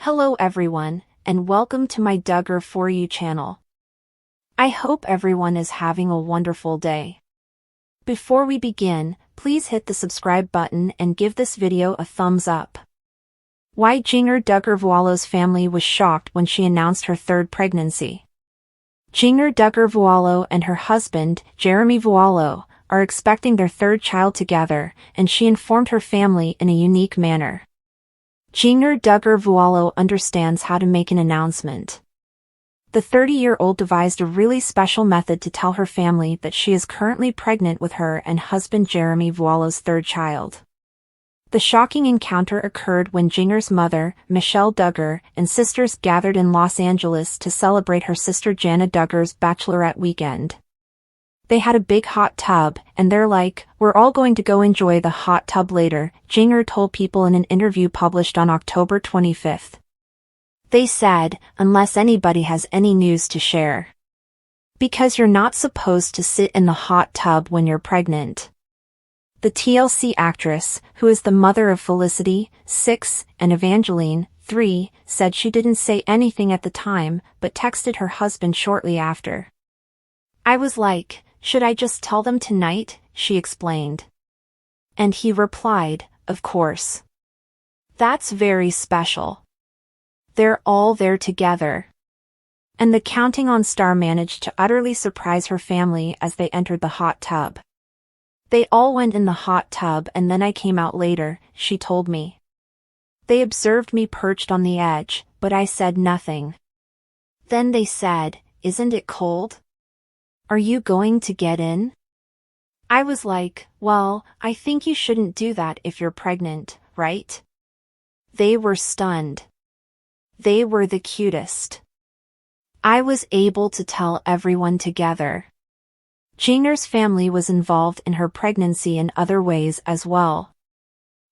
Hello everyone, and welcome to my Duggar For You channel. I hope everyone is having a wonderful day. Before we begin, please hit the subscribe button and give this video a thumbs up. Why Jinger Duggar Vuolo's family was shocked when she announced her third pregnancy. Jinger Duggar Vuolo and her husband, Jeremy Vuolo, are expecting their third child together, and she informed her family in a unique manner. Jinger Duggar Vuolo understands how to make an announcement. The 30-year-old devised a really special method to tell her family that she is currently pregnant with her and husband Jeremy Vuolo's third child. The shocking encounter occurred when Jinger's mother, Michelle Duggar, and sisters gathered in Los Angeles to celebrate her sister Jinger Duggar's bachelorette weekend. They had a big hot tub, and they're like, "We're all going to go enjoy the hot tub later," Jinger told People in an interview published on October 25. They said, "Unless anybody has any news to share. Because you're not supposed to sit in the hot tub when you're pregnant." The TLC actress, who is the mother of Felicity, 6, and Evangeline, 3, said she didn't say anything at the time, but texted her husband shortly after. "I was like, should I just tell them tonight?" she explained. And he replied, "Of course. That's very special. They're all there together." And the Counting On star managed to utterly surprise her family as they entered the hot tub. "They all went in the hot tub and then I came out later," she told me. "They observed me perched on the edge, but I said nothing. Then they said, 'Isn't it cold? Are you going to get in?' I was like, 'Well, I think you shouldn't do that if you're pregnant, right?' They were stunned. They were the cutest. I was able to tell everyone together." Jinger's family was involved in her pregnancy in other ways as well.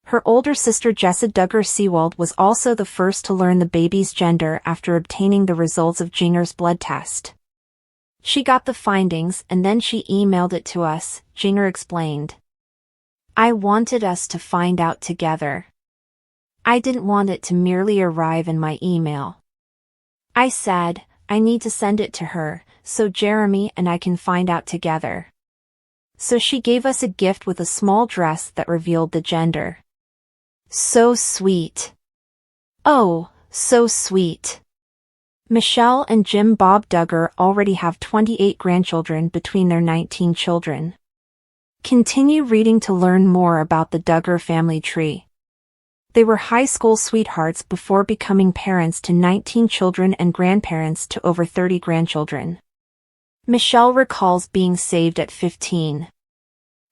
Her older sister Jessa Duggar Seawald was also the first to learn the baby's gender after obtaining the results of Jinger's blood test. "She got the findings and then she emailed it to us," Jinger explained. "I wanted us to find out together. I didn't want it to merely arrive in my email. I said, I need to send it to her, so Jeremy and I can find out together. So she gave us a gift with a small dress that revealed the gender." So sweet. Oh, so sweet. Michelle and Jim Bob Duggar already have 28 grandchildren between their 19 children. Continue reading to learn more about the Duggar family tree. They were high school sweethearts before becoming parents to 19 children and grandparents to over 30 grandchildren. Michelle recalls being saved at 15.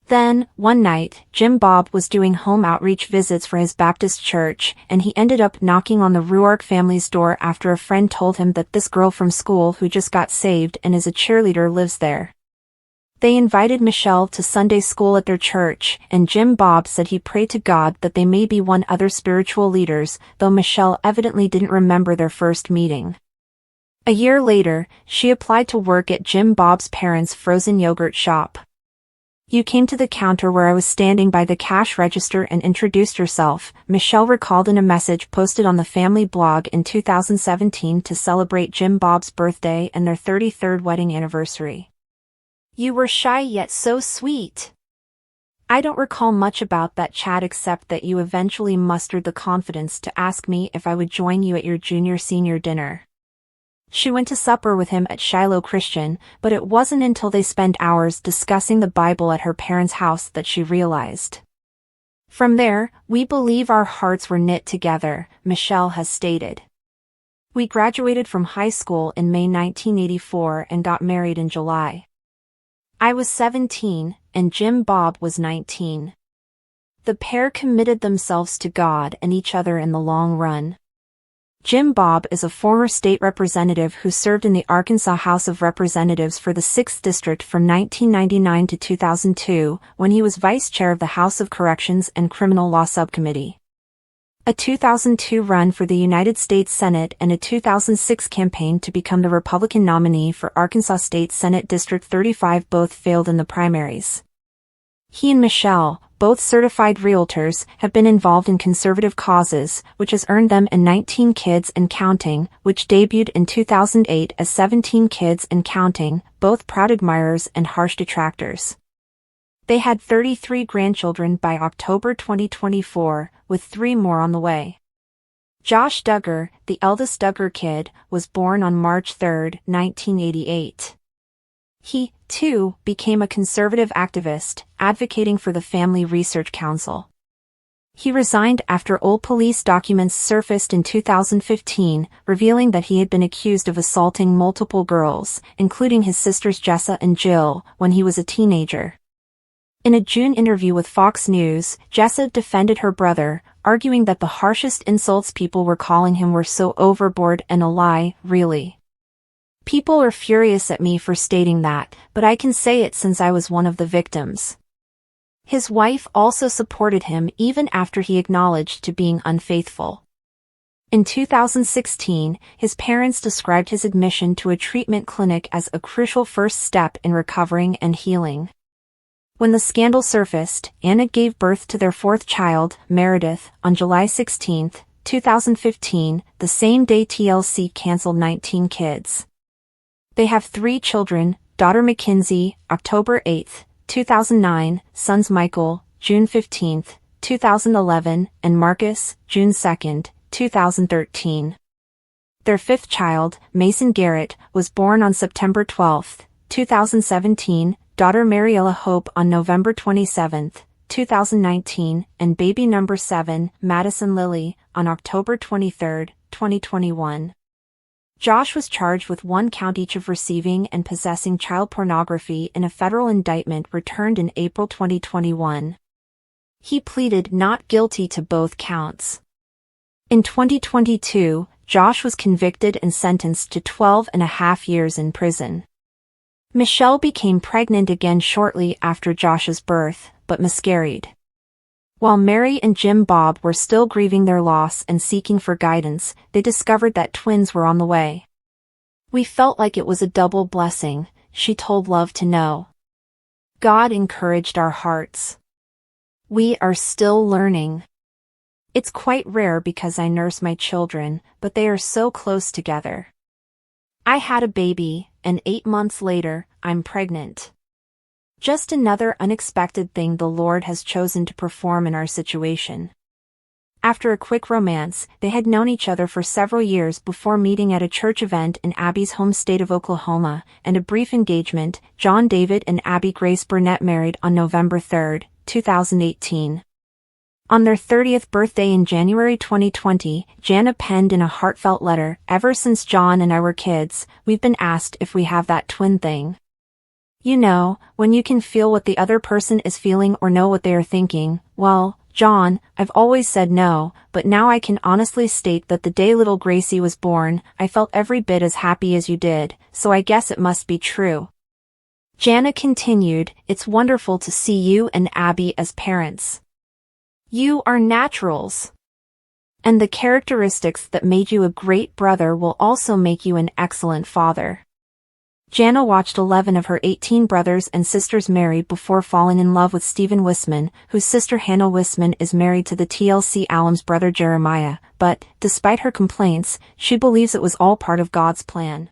Then, one night, Jim Bob was doing home outreach visits for his Baptist church, and he ended up knocking on the Ruark family's door after a friend told him that this girl from school who just got saved and is a cheerleader lives there. They invited Michelle to Sunday school at their church, and Jim Bob said he prayed to God that they may be one other spiritual leaders, though Michelle evidently didn't remember their first meeting. A year later, she applied to work at Jim Bob's parents' frozen yogurt shop. "You came to the counter where I was standing by the cash register and introduced yourself," Michelle recalled in a message posted on the family blog in 2017 to celebrate Jim Bob's birthday and their 33rd wedding anniversary. "You were shy yet so sweet. I don't recall much about that chat except that you eventually mustered the confidence to ask me if I would join you at your junior-senior dinner." She went to supper with him at Shiloh Christian, but it wasn't until they spent hours discussing the Bible at her parents' house that she realized. "From there, we believe our hearts were knit together," Michelle has stated. "We graduated from high school in May 1984 and got married in July. I was 17, and Jim Bob was 19. The pair committed themselves to God and each other in the long run." Jim Bob is a former state representative who served in the Arkansas House of Representatives for the 6th District from 1999 to 2002, when he was vice chair of the House of Corrections and Criminal Law Subcommittee. A 2002 run for the United States Senate and a 2006 campaign to become the Republican nominee for Arkansas State Senate District 35 both failed in the primaries. He and Michelle, both certified realtors, have been involved in conservative causes, which has earned them and 19 Kids and Counting, which debuted in 2008 as 17 Kids and Counting, both proud admirers and harsh detractors. They had 33 grandchildren by October 2024, with 3 more on the way. Josh Duggar, the eldest Duggar kid, was born on March 3, 1988. He, too, became a conservative activist, advocating for the Family Research Council. He resigned after old police documents surfaced in 2015, revealing that he had been accused of assaulting multiple girls, including his sisters Jessa and Jill, when he was a teenager. In a June interview with Fox News, Jessa defended her brother, arguing that the harshest insults people were calling him were so overboard and a lie, really. People are furious at me for stating that, but I can say it since I was one of the victims. His wife also supported him even after he acknowledged to being unfaithful. In 2016, his parents described his admission to a treatment clinic as a crucial first step in recovering and healing. When the scandal surfaced, Anna gave birth to their 4th child, Meredith, on July 16, 2015, the same day TLC canceled 19 Kids. They have 3 children, daughter Mackenzie, October 8, 2009, sons Michael, June 15, 2011, and Marcus, June 2, 2013. Their 5th child, Mason Garrett, was born on September 12, 2017, daughter Mariella Hope on November 27, 2019, and baby number 7, Madison Lily, on October 23, 2021. Josh was charged with 1 count each of receiving and possessing child pornography in a federal indictment returned in April 2021. He pleaded not guilty to both counts. In 2022, Josh was convicted and sentenced to 12.5 years in prison. Michelle became pregnant again shortly after Josh's birth, but miscarried. While Mary and Jim Bob were still grieving their loss and seeking for guidance, they discovered that twins were on the way. "We felt like it was a double blessing," she told Love to Know. "God encouraged our hearts. We are still learning. It's quite rare because I nurse my children, but they are so close together. I had a baby, and 8 months later, I'm pregnant. Just another unexpected thing the Lord has chosen to perform in our situation." After a quick romance, they had known each other for several years before meeting at a church event in Abby's home state of Oklahoma, and a brief engagement. John David and Abby Grace Burnett married on November 3, 2018. On their 30th birthday in January 2020, Jana penned in a heartfelt letter, "Ever since John and I were kids, we've been asked if we have that twin thing. You know, when you can feel what the other person is feeling or know what they are thinking. Well, John, I've always said no, but now I can honestly state that the day little Gracie was born, I felt every bit as happy as you did, so I guess it must be true." Jana continued, "It's wonderful to see you and Abby as parents. You are naturals. And the characteristics that made you a great brother will also make you an excellent father." Jana watched 11 of her 18 brothers and sisters marry before falling in love with Stephen Wisman, whose sister Hannah Wisman is married to the TLC alum's brother Jeremiah, but, despite her complaints, she believes it was all part of God's plan.